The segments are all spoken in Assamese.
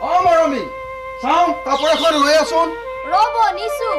অ মৰমী চাওঁ কাপোৰ এখন লৈ আছোন ৰ'ব নিছো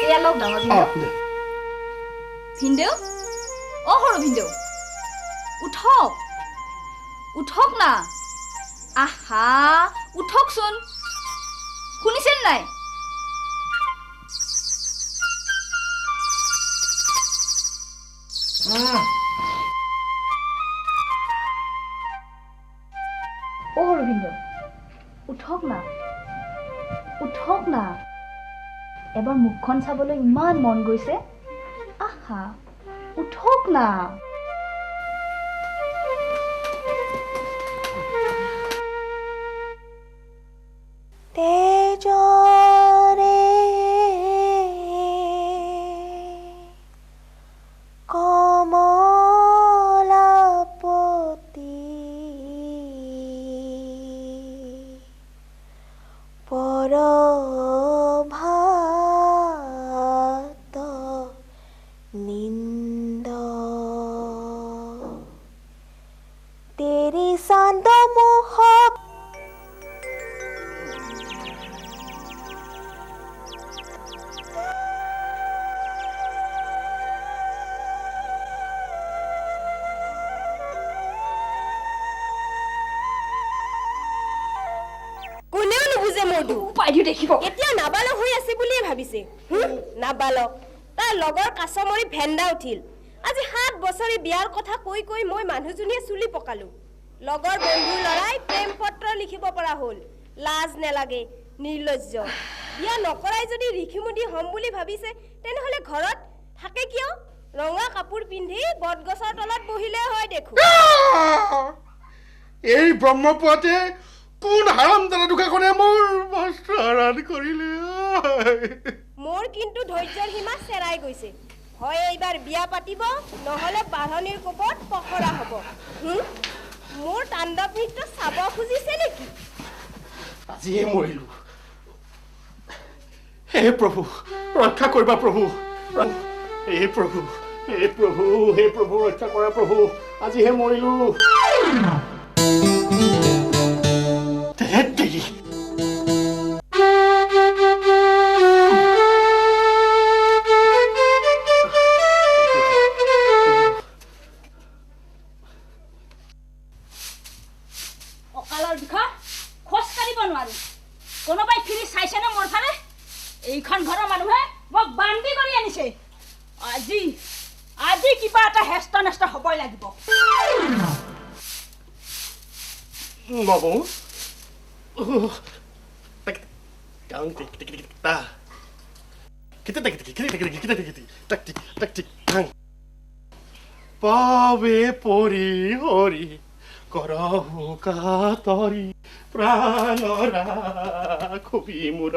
এয়া লওক ডাঙৰ ভিনদেউ অ সৰু ভিনদেউ উঠক উঠক না আহা উঠকচোন শুনিছেন নাই অ সৰু ভিনদেউ উঠক না এবাৰ মুখখন চাবলৈ ইমান মন গৈছে আহা উঠক না তেজৰে কমলাপতি পৰভাত নিন্দ তেৰি চান্দ মোহক এতিয়া নাবালক হৈ আছে বুলিয়ে ভাবিছে নাবালক তাৰ লগৰ কাছমৰি ভেন্দা উঠিল আজি 7 বছৰে বিয়াৰ কথা কৈ কৈ মই মানুহজনীয়ে চুলি পকালো লগৰ বন্ধুৰ লৰাই প্ৰেম পত্ৰ লিখিব পৰা হ'ল লাজ নেলাগে নিৰ্লজ্জ বিয়া নকৰাই যদি ৰিখিমুদি হম বুলি ভাবিছে তেনেহলে ঘৰত থাকে কিয় ৰঙা কাপোৰ পিন্ধি বটগছৰ তলত বহিলে হয় দেখো এই ব্ৰহ্মপুৱাতে কোন হাৰামজাদা দুখাখনে মোৰ বস্ত্ৰ হৰণ কৰিলে মোৰ কিন্তু ধৈৰ্যৰ সীমা চেৰাই গৈছে হয় এইবাৰ বিয়া পাতিব নহলে বাঢ়নিৰ কোপত পখৰা হ'ব মোৰ তাণ্ডৱ নৃত্য চাব খুজিছে নেকি আজিয়ে মৰিলো হে প্ৰভু ৰক্ষা কৰিবা প্ৰভু হে প্ৰভু ৰক্ষা কৰা প্ৰভু আজিহে মৰিলো অকালৰ বিষয় খোজ কাঢ়িব নোৱাৰো কোনোবাই ফিৰি চাইছে নে মোৰ ফালে এইখন ঘৰৰ মানুহে মোক বান্ধি কৰি আনিছে আজি কিবা এটা হেষ্ট নেষ্ট হ'বই লাগিব বাবু পাবে পৰি হৰি কৰহু কাতৰি প্ৰাণৰা খুবি মূৰ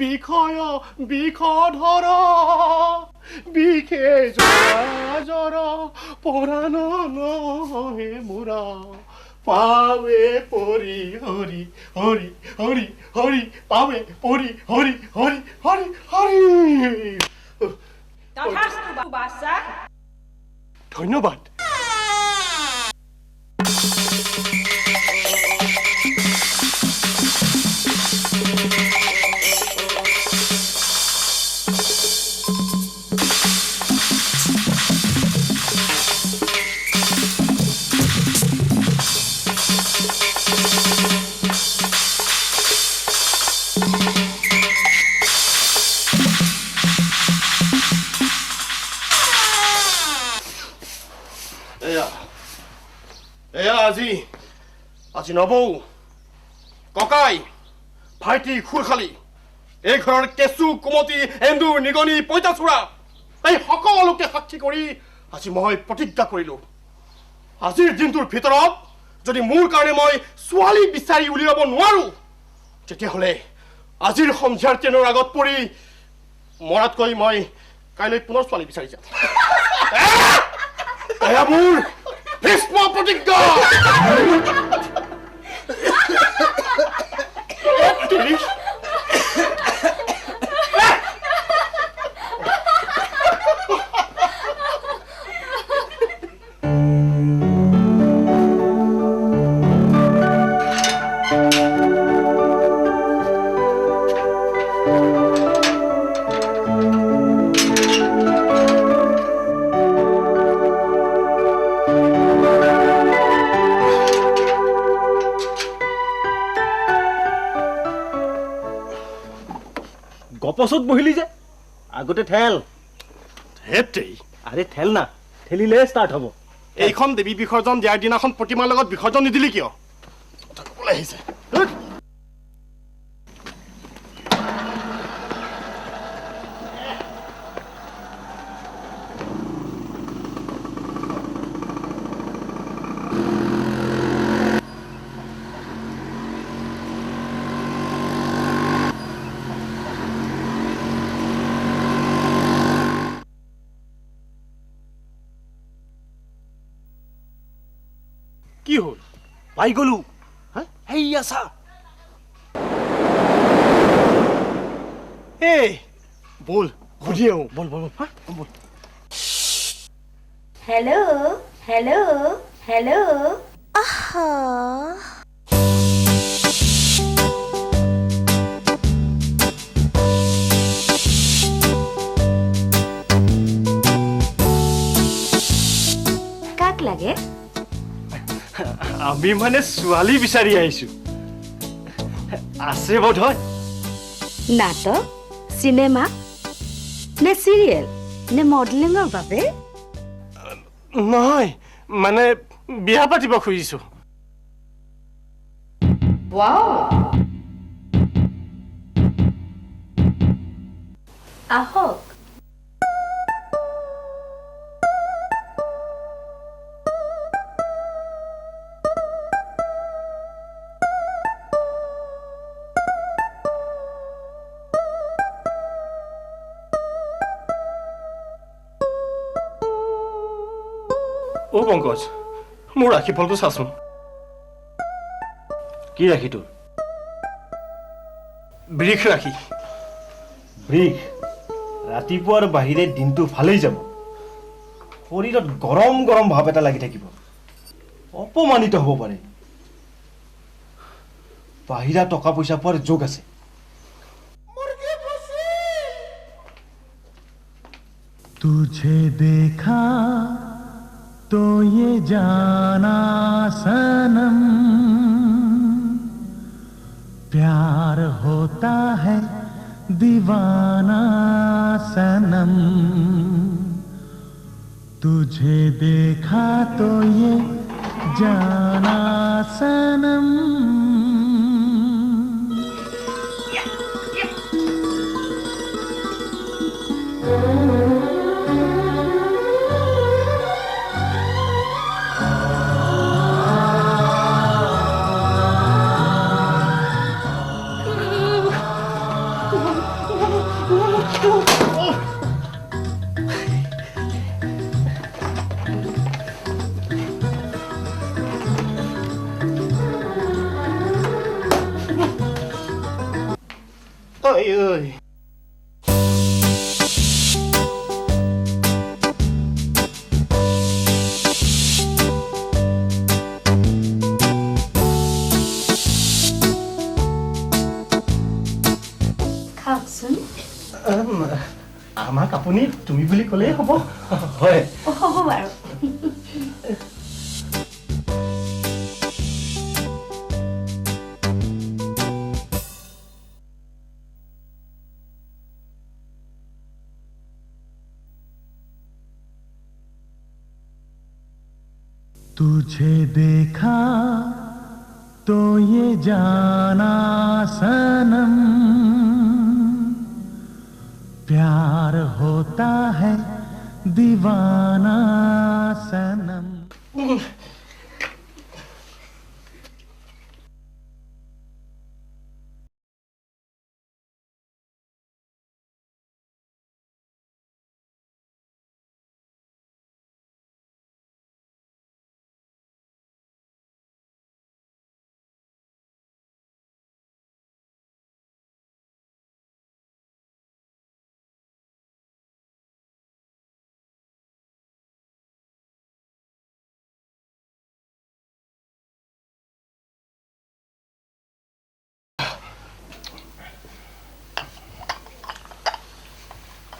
বিষয় বিষধৰ বিষে জৰ পৰাণ নহে মূৰ পাবে পৰি হৰি হৰি হৰি হৰি পাবে পৰি হৰি হৰি হৰি হৰি ধন্যবাদ আজি নবৌ ককাই ভাইটি খুৰখালি এই ঘৰৰ কেঁচু কুমতি এন্দুৰ নিগনি পইতাচোৰা এই সকলোকে সাক্ষী কৰি আজি মই প্ৰতিজ্ঞা কৰিলোঁ আজিৰ দিনটোৰ ভিতৰত যদি মোৰ কাৰণে মই ছোৱালী বিচাৰি উলিয়াব নোৱাৰোঁ তেতিয়াহ'লে আজিৰ সন্ধিয়াৰ ট্ৰেইনৰ আগত পৰি মৰাতকৈ মই কাইলৈ পুনৰ ছোৱালী বিচাৰি যাম এয়া মোৰ ভীষ্ম প্ৰতিজ্ঞা গপচত বহিলি যে আগতে ঠেল হেতেই আৰে ঠেল না ঠেলিলে ষ্টাৰ্ট হ'ব এইখন দেৱী বিসৰ্জন দিয়াৰ দিনাখন প্ৰতিমাৰ লগত বিসৰ্জন নিদিলি কিয় কথা ক'বলৈ আহিছে কি হ'ল পাই গলো হেইয়া চা এই বল ঘূৰি আহোঁ বল বল বল হেল্ল' হেল্ল' হেল্ল' আহা কাক লাগে আমি মানে ছোৱালী বিচাৰি আহিছো আছে বোধহয় নাটক চিনেমা নে চিৰিয়েল নে মডেলিঙৰ বাবে নহয় মানে বিয়া পাতিব খুজিছো আহক অ' পংকজ মোৰ ৰাশিফলটো চাচোন কি ৰাখি তোৰ বৃষ ৰাশি বৃষ ৰাতিপুৱাৰ বাহিৰে দিনটো ভালেই যাব শৰীৰত গৰম গৰম ভাৱ এটা লাগি থাকিব অপমানিত হ'ব পাৰে বাহিৰা টকা পইচা পোৱাৰ যোগ আছে तुझे देखा तो ये जाना सनम प्यार होता है दीवाना सनम तुझे देखा तो ये जाना सनम ঐ ঐ খাওকচোন আমাক আপুনি তুমি বুলি ক'লেই হ'ব হয় হ'ব বাৰু तुझे देखा तो ये जाना सनम प्यार होता है दीवाना सनम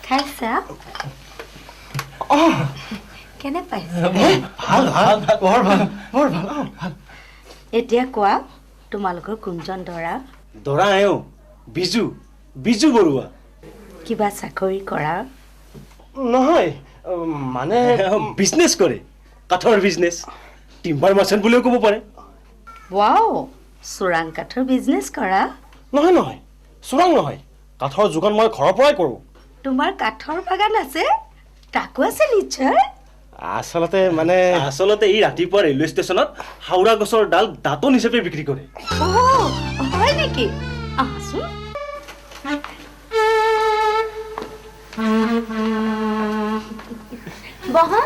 খাইছা কেনে পাইছা ভাল ভাল বৰ ভাল বৰ ভাল ভাল এতিয়া কোৱা তোমালোকৰ কোনজন দৰা দৰা এওঁ বিজু বিজু বৰুৱা কিবা চাকৰি কৰা নহয় মানে বিজনেছ কৰে কাঠৰ বিজনেছ টিম্বাৰ মাৰ্চেণ্ট বুলিও ক'ব পাৰে ৱাও চোৰাং কাঠৰ বিজনেছ কৰা নহয় নহয় চোৰাং নহয় কাঠৰ যোগান মই ঘৰৰ পৰাই কৰোঁ তোমাৰ কাঠৰ বাগান আছে তাকো আছে নিশ্চয় আচলতে এই ৰাতিপুৱা ৰেলৱে ষ্টেচনত হাওৰা গছৰ ডাল দাঁতন হিচাপে বিক্ৰী কৰে হয় নেকি আহাচোন বহা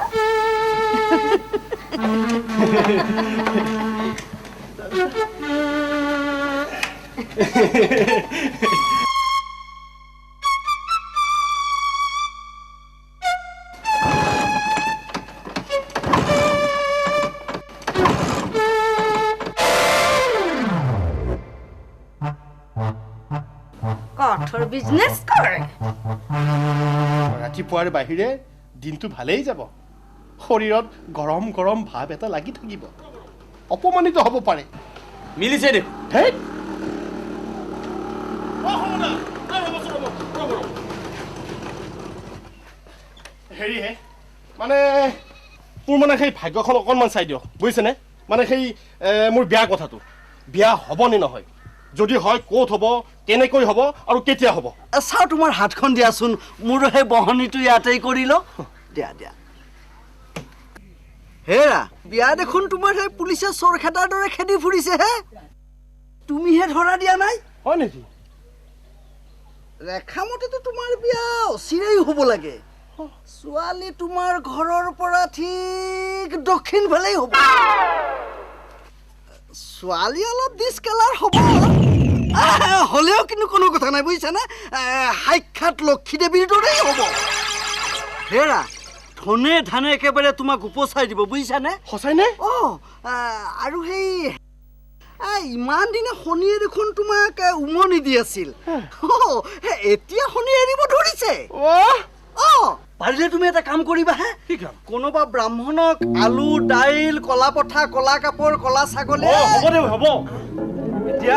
কাঠৰ বিজনেছ কৰে ৰাতিপুৱাৰ বাহিৰে দিনটো ভালেই যাব শৰীৰত গৰম গৰম ভাৱ এটা লাগি থাকিব অপমানিত হ'ব পাৰে মিলিছে দেখোন ধেৎ হেৰিহে মানে মোৰ মানে সেই ভাগ্যখন অকণমান চাই দিয়ক বুজিছেনে মানে সেই মোৰ বিয়াৰ কথাটো বিয়া হ'ব নে নহয় যদি হয় ক'ত হ'ব কেনেকৈ হ'ব আৰু কেতিয়া হ'ব চাও তোমাৰ হাতখন দিয়াচোন মোৰো সেই বহনীটো ইয়াতেই কৰি ল দিয়া দিয়া হেৰা বিয়া দেখোন তোমাৰ সেই পুলিচে চোৰ খেদাৰ দৰে খেদি ফুৰিছে হে তুমিহে ধৰা দিয়া নাই হয় নেকি ৰেখা মতেতো তোমাৰ বিয়া অচিৰেই হ'ব লাগে ছোৱালী তোমাৰ ঘৰৰ পৰা ঠিক দক্ষিণ ফালেই হ'ব ছোৱালী অলপ ডিছকালাৰ হ'ব হ'লেও কিন্তু কোনো কথা নাই বুজিছানে সাক্ষাৎ লক্ষী দেৱীৰ দৰেই হ'ব হেৰা ধনে ধানে একেবাৰে তোমাক উপচাই দিব বুজিছানে সঁচাইনে আৰু সেই ইমান দিনে শনিয়ে দেখোন তোমাক উমনি দি আছিল এতিয়া শনি এৰিব ধৰিছে পাৰিলে তুমি এটা কাম কৰিবা হে কোনোবা ব্ৰাহ্মণক আলু দাইল কলা পঠা কলা কাপোৰ কলা ছাগলী হ'ব দে হ'ব এতিয়া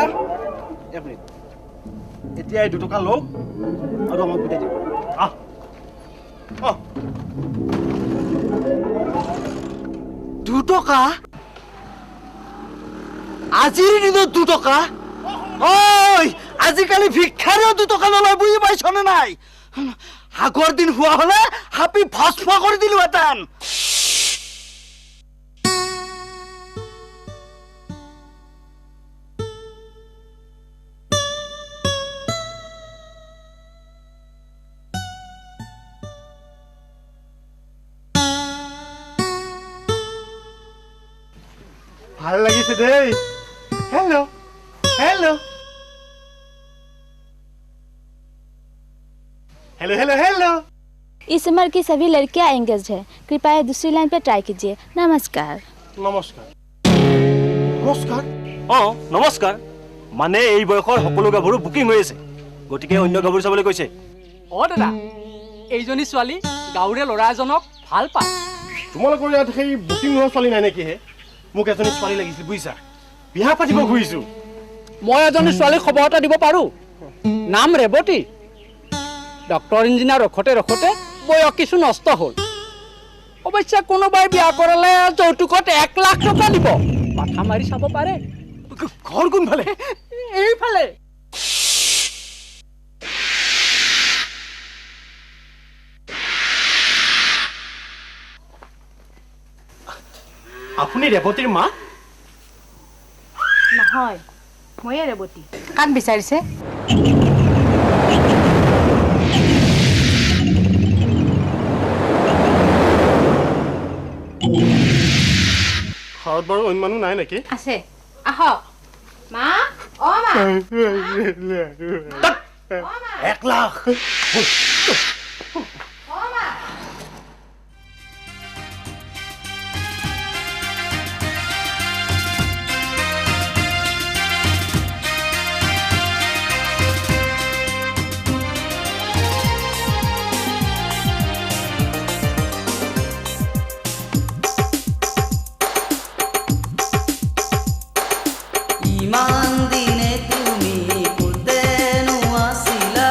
এতিয়া এই 2 টকা লওক আৰু আমাক বিদায় দিয়ক আহ 2 টকা আজিৰ দিনত 2 টকা ঐ আজিকালি ভিক্ষাৰীও 2 টকা নলয় বুজি পাইছনে নাই আগৰ দিন হোৱা হলে হাপি ভস্ম কৰি দিলোহেঁতেন ভাল লাগিছে দেই hello' hello' hello hello hello इस उम्र की सभी लड़कियां एंगेज्ड है कृपया दूसरी लाइन पर ट्राई कीजिए नमस्कार নমস্কাৰ নমস্কাৰ নমস্কাৰ মানে এই বয়সৰ সকলো গাভৰু বুকিং হৈ আছে গতিকে অন্য গাভৰু চাবলৈ কৈছে দাদা এইজনী ছোৱালী গাঁৱৰে ল'ৰা এজনক ভাল পায় তোমালোকৰ ইয়াত সেই বুকিং হোৱা ছোৱালী নাই নেকি হে মোক এজনী ছোৱালী লাগিছিল বুজিছা বিয়া পাতিব খুজিছো মই এজনী ছোৱালীক খবৰ এটা দিব পাৰোঁ নাম ৰেৱতী ডক্টৰ ইঞ্জিনিয়াৰ ৰখতে ৰখতে বয়স কিছু নষ্ট হ'ল অৱশ্যে কোনোবাই বিয়া কৰালে যৌতুকত 1 লাখ টকা দিব মাথা মাৰি চাব পাৰে ঘৰ কোনফালে এইফালে আপুনি ৰেৱতীৰ মা? নহয়, ময়ে ৰেৱতী। কাক বিচাৰিছে? ঘৰত বাৰু অন্য মানুহ নাই নেকি? আছে, আহক। মা, অ মা। 1 লাখ। ইমান দিনে তুমি কোতেনো আছিলা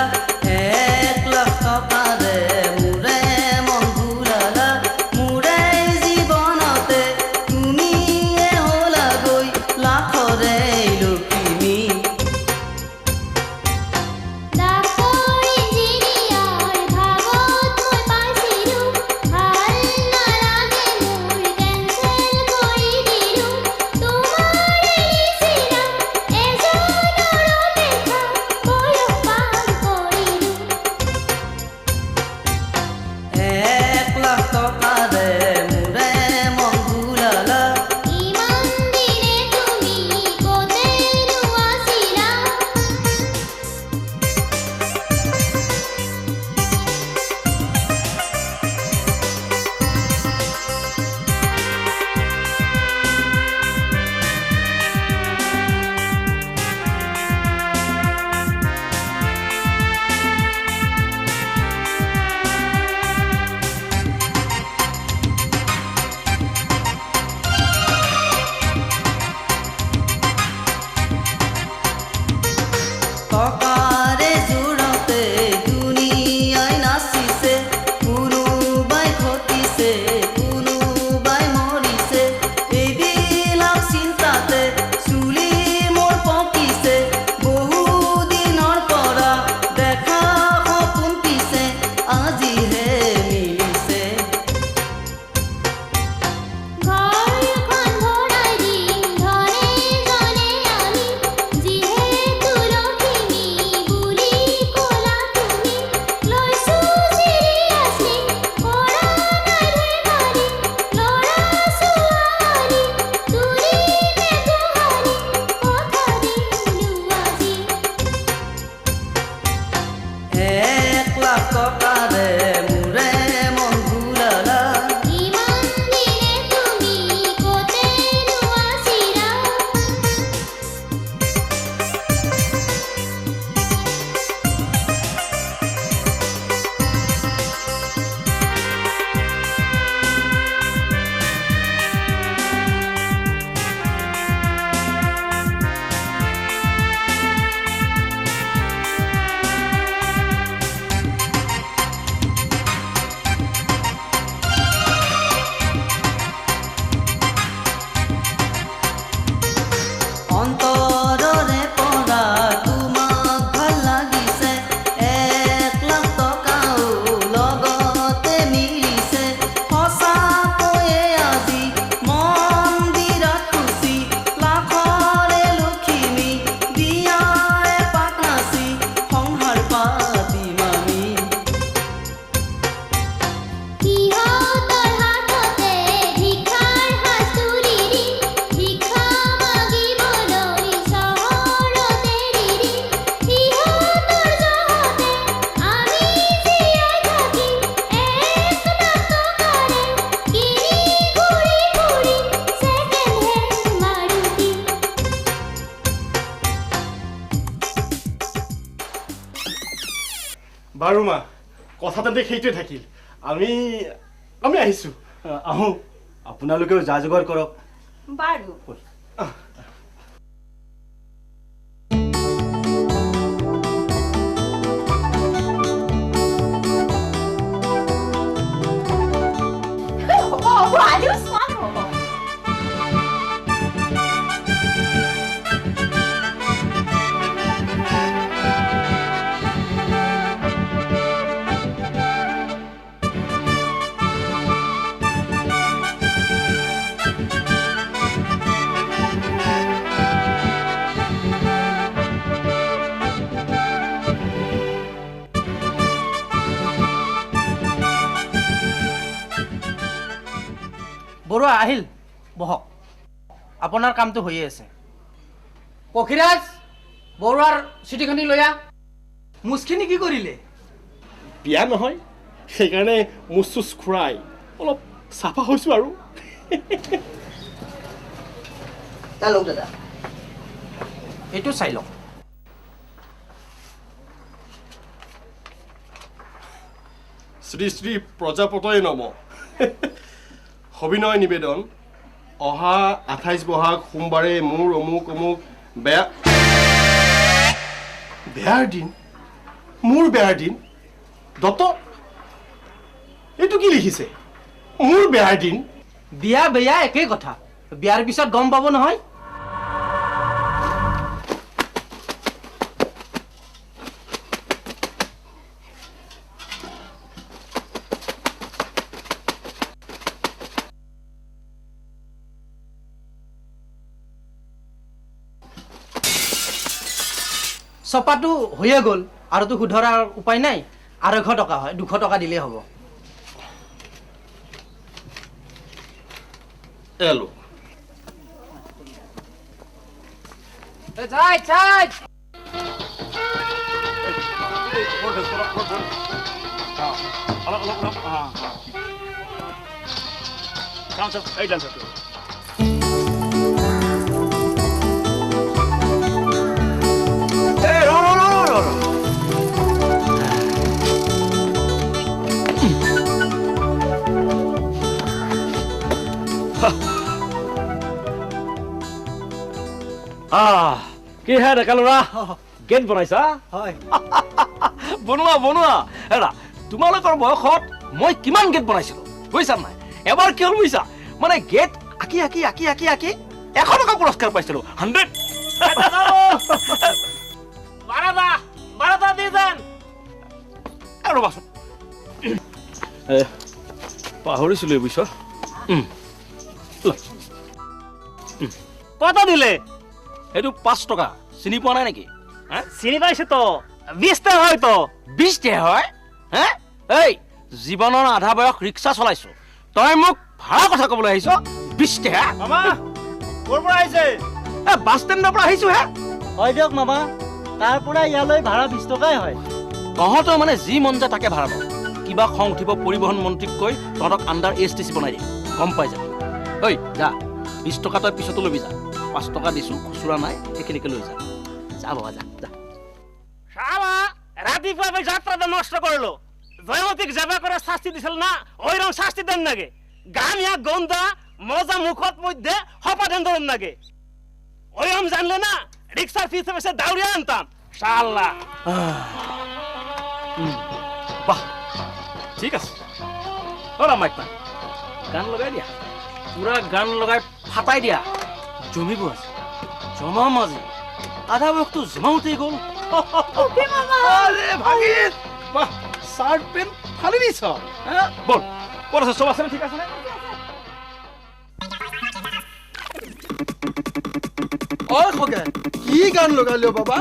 1 লাখ টকাৰে মোৰে মন ঘূৰালা মোৰে জীৱনতে তুমিয়ে হলাগৈ লাখৰে লখিমী টকাৰে জোৰতে দুনিয়াই নাচিছে কোনোবাই ঘটিছে কোনোবাই মৰিছে এইবিলাক চিন্তাতে চুলি মোৰ পকিছে বহুদিনৰ পৰা দেখা সপোন পিছে আজিহে মিলিছে অন্তৰৰে পৰা তোমাক ভাল লাগিছে 1 লাখ টকাও লগতে মিলিছে সঁচাকৈয়ে আজি মন্দিৰত খুচি লাখৰে লখিমী বিয়াৰে পাক নাচি সংসাৰ পাতিম আমি বাৰু মা কথা তেন্তে সেইটোৱে থাকিল আমি আহিছোঁ আহোঁ আপোনালোকেও যা যোগাৰ কৰক বাৰু আজিও চোৱা নহ'ব বৰুৱা আহিল বহক আপোনাৰ কামটো হৈয়ে আছে পখিৰাজ বৰুৱাৰ চিঠিখনি লৈ আহ মুছখিনি কি কৰিলে বিয়া নহয় সেইকাৰণে মুচ চুচ খুৰাই অলপ চাফা হৈছোঁ আৰু লওক দাদা এইটো চাই লওক শ্ৰী শ্ৰী প্ৰজাপতয়ে নম সবিনয় নিবেদন অহা 28 বহাগ সোমবাৰে মোৰ অমুক বেয়াৰ দিন মোৰ বেয়াৰ দিন দত্ত এইটো কি লিখিছে মোৰ বেয়াৰ দিন বিয়া বেয়া একেই কথা বিয়াৰ পিছত গম পাব নহয় চপাটো হৈয়ে গ'ল আৰুতো শুধৰাৰ উপায় নাই 250 টকা হয় 200 টকা দিলেই হ'ব এলো চাই চাই কি হে ডেকা ল'ৰা গেট বনাইছা হয় বনোৱা হেৰা তোমালোকৰ বয়সত মই কিমান গেট বনাইছিলো বুজিছা নাই এবাৰ কি হ'ল বুজিছা মানে গেট আঁকি 100 টকা পুৰস্কাৰ পাইছিলো 100 বাৰটা দি যান আৰু বাচোন পাহৰিছিলো বুজিছ কত দিলে এইটো 5 টকা চিনি পোৱা নাই নেকি চিনি পাইছো তো 20 টা হয় তো 20 টা হয় হ্যাঁ এই জীৱনৰ আধা বয়স ৰিক্সা চলাইছো তই মোক ভাড়া কথা ক'বলৈ আহিছ 20 টা মামা ক'ৰ পৰা আহিছে এ বাস ষ্টেণ্ডৰ পৰা আহিছো হে হয় দিয়ক মামা তাৰ পৰা ইয়ালৈ ভাড়া 20 টকাই হয় তহঁতৰ মানে যি মন যায় তাকে ভাড়া লওঁ কিবা খং উঠিব পৰিবহণ মন্ত্ৰীক কৈ তহঁতক আণ্ডাৰ এছটিচি বনাই দিম গম পাই যাবি ঐ যা 20 টকা তই পিছতো ল'বি যা 5 টকা দিছো খুচুৰা নাই এইখিনিকে লৈ যা যা বাবা যা শালা ৰাতিপুৱা মই যাত্ৰাটো নষ্ট কৰিলো জয়মতীক যাবা করে শাস্তি দিছিল না ওইরকম শাস্তি দেন নাগে গানিয়া গন্ধা মজা মুখত মধ্যে হপা দেন ধরেন নাগে ওইরকম জানলে না রিক্সার পিছে পিছে দাউড়িয়ে আনতাম শালা বাহ ঠিক আছে ওরা মাইক না গান লগাই দিয়া পুরা গান লগাই ফাটাই দিয়া জমিব আছে জমা মাঝে আধা বক্ত জমাউতেই গ'ল আরে ভাগিন বাহ শার্ট পেন ফালি দিছ হ্যাঁ বল বল সব আছে ঠিক আছে না ও খগে কি গান লগাইলো বাবা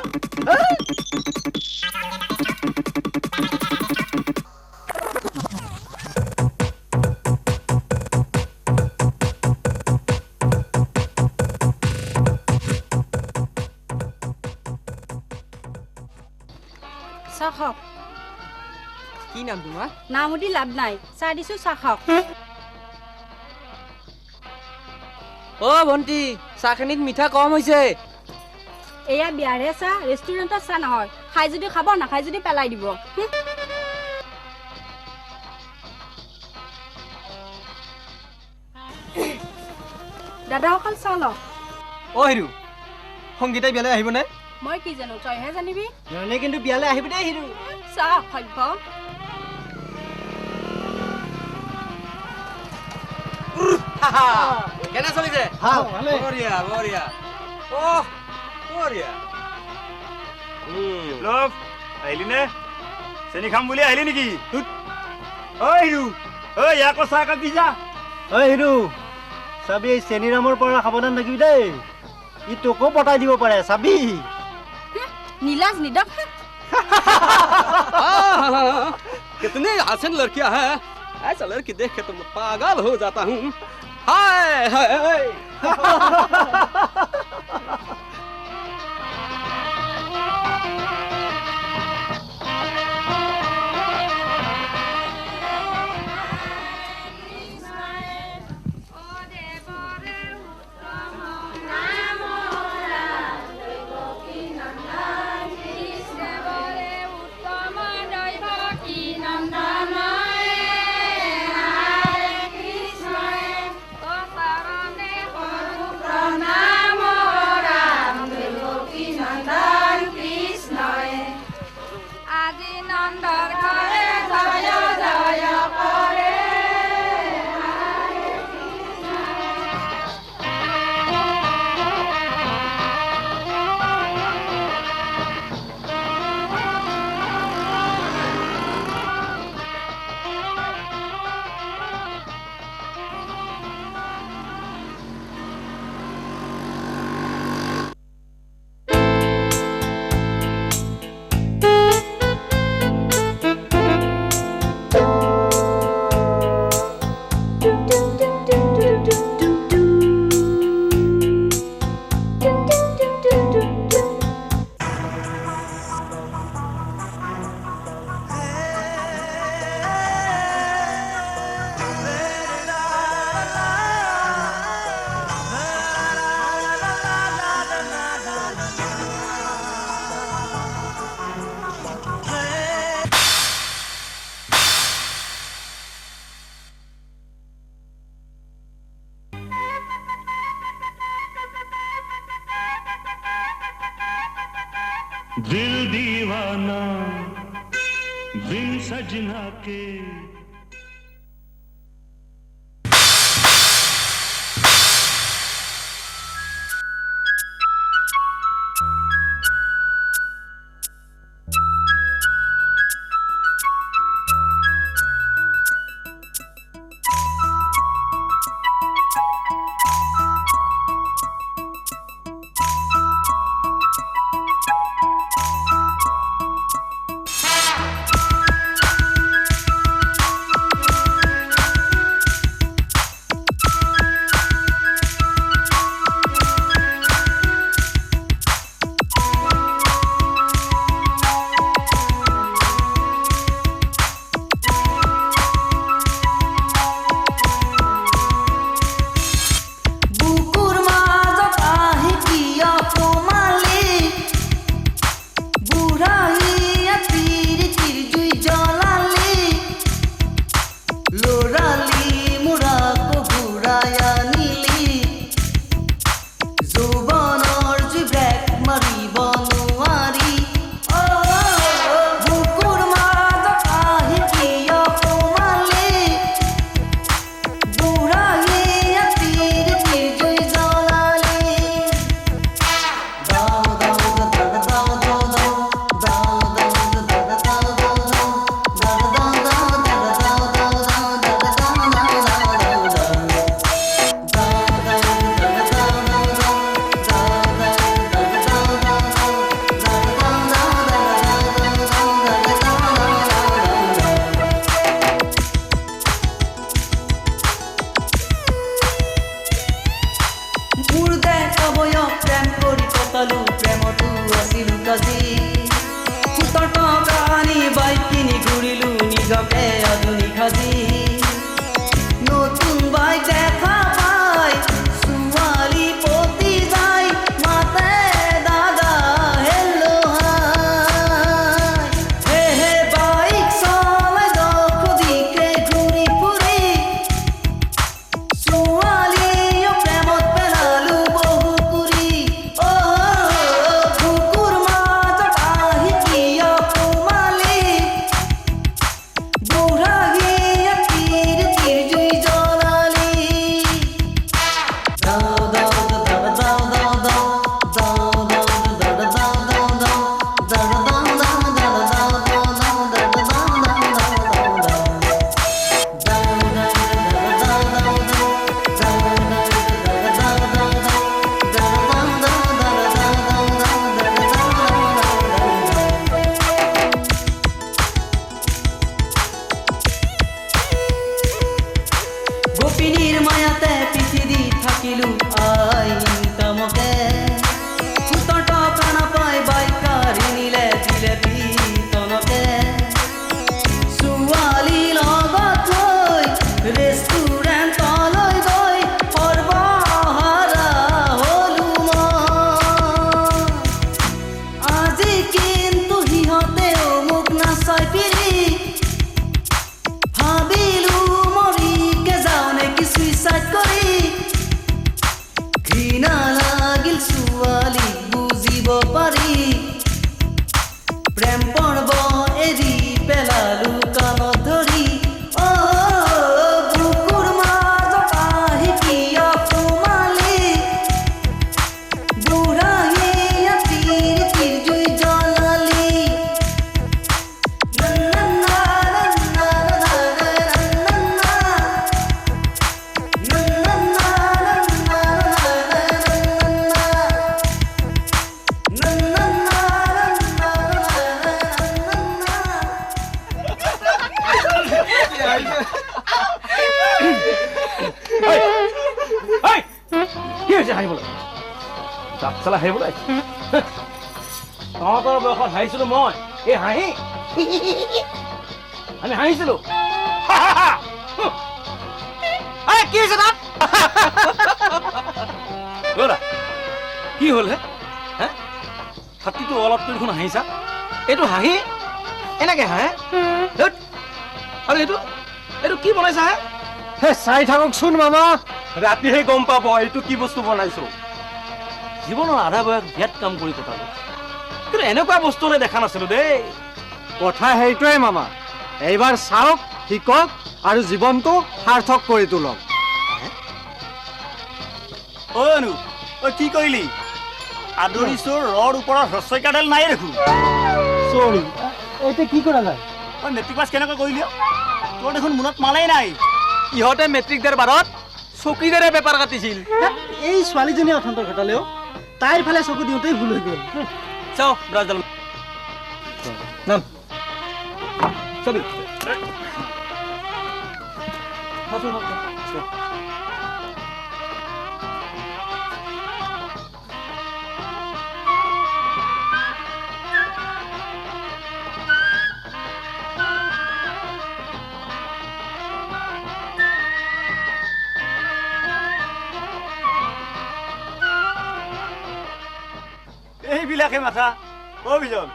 চাহক কি নাম তোমাৰ নাম সুধি লাভ নাই চাহ দিছো চাহক ও ভন্টি চাহখিনিত মিঠা কম হৈছে এয়া বিয়াৰহে চাহ ৰেষ্টুৰেণ্টত চাহ নহয় খাই যদি খাব নাখাই যদি পেলাই দিব দাদাসকল চাহ লওক ও হিৰু সংগীতাই বিয়ালৈ আহিবনে মই কি জানো তইহে জানিবি জানে কিন্তু বিয়ালৈ আহিব দেই হিৰু চাহ সভ্য কেনে চলিছে বঢ়িয়া বঢ়িয়া অহ বঢ়িয়া লভ আহিলি নে চেনি খাম বুলি আহিলি নেকি ঐ হিৰু ঐ ইয়াক চাহ একাপ দি যা ঐ হিৰু চাবি এই চেনিৰামৰ পৰা সাৱধান থাকিবি দেই ই তোকো পতাই দিব পাৰে চাবি নীলাজ নিদক कितनी हसीन लड़कियां हैं ऐसा लड़की देख के तो मैं पागल हो जाता हूँ হায় হায় दिल दीवाना बिन सजना के গোপিনীর মায়াতে কি হৈছে হাঁহিবলৈ? দাঁত চালা হাঁহিবলৈ? তহঁতৰ বয়সত হাঁহিছিলো মই, এই হাঁহি আমি হাঁহিছিলো। কি হৈছে তাত? কি হ'ল হে? ছাতিটো অলপ কৰি দেখোন হাঁহিছা। এইটো হাঁহি এনেকে হাঁহে? আৰু এইটো এইটো কি বনাইছা হে? চাই থাককচোন মামা, ৰাতিহে গম পাব এইটো কি বস্তু বনাইছো। জীৱনৰ আধা বয়স বিয়াত কাম কৰি কটালো, কিন্তু এনেকুৱা বস্তু হ'লে দেখা নাছিলো দেই। কথা সেইটোৱে মামা, এইবাৰ চাওক, শিকক আৰু জীৱনটো সাৰ্থক কৰি তোলক। অনু তই কি কৰিলি? আদৰিছো ৰৰ ওপৰত হ্ৰস্বইকাডাল নাই দেখোন। চৰি, এতিয়া কি কৰা যায়? তই মেট্ৰিক পাছ কেনেকৈ কৰিলি? তোৰ দেখোন মনত মালেই নাই। ইহঁতে মেট্ৰিক দিয়াৰ বাৰত চকীদাৰে পেপাৰ কাটিছিল। এই ছোৱালীজনীয়ে অথন্ত ঘটালেও তাইৰ ফালে চকু দিওঁতেই ভুল হৈ গ'ল। চাও ব্ৰাজডাল নাম চাবি। এইবিলাকে মাথা। অ' বিজন,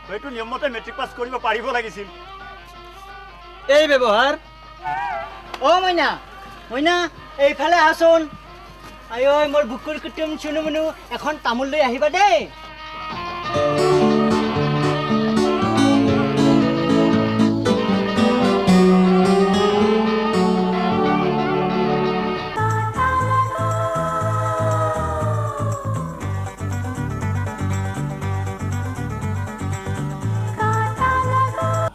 হয়তো নিয়মমতে মেট্ৰিক পাছ কৰিব পাৰিব লাগিছিল। এই ব্যৱহাৰ। অ' মইনা, মইনা এইফালে আহচোন। আই ঐ মোৰ বুকুৰ কুটুম চুনু মুনু, এখন তামোল লৈ আহিবা দেই।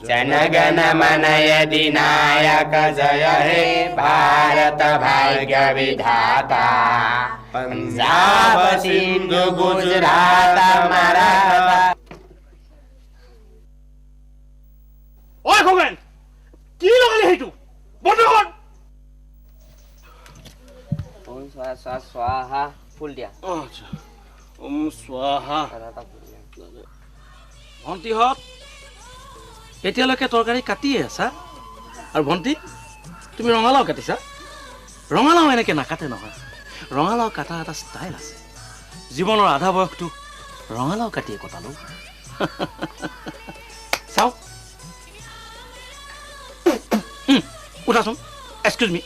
जनगण मन अधिनायक जय हे भारत भाग्य विधाता पंजाब सिंधु गुजरात मराठा। ঐ খগেন, কি লগালি সেইটো? বন্ধ কৰ। स्वाहा फुल दिया। আচ্ছা, স্বাহা। ভণ্টিহঁত এতিয়ালৈকে তৰকাৰী কাটিয়ে আছা? আৰু ভণ্টি, তুমি ৰঙালাও কাটিছা? ৰঙালাও এনেকে নাকাটে নহয়, ৰঙালাও কাটা এটা ষ্টাইল আছে। জীৱনৰ আধা বয়সটো ৰঙালাও কাটিয়ে কটালো। চাওঁ, উঠাচোন, এক্সকিউজ মি,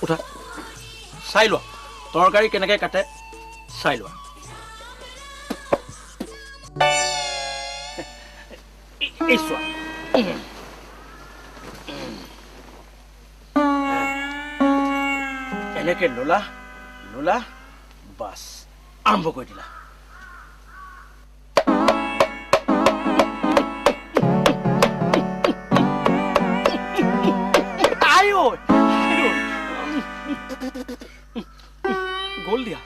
উঠা, চাই লোৱা তৰকাৰী কেনেকৈ কাটে, চাই লোৱা। এই চোৱা, এনেকে ললা ললা, বাছ আৰম্ভ কৰি দিলা। গ'ল দিয়া,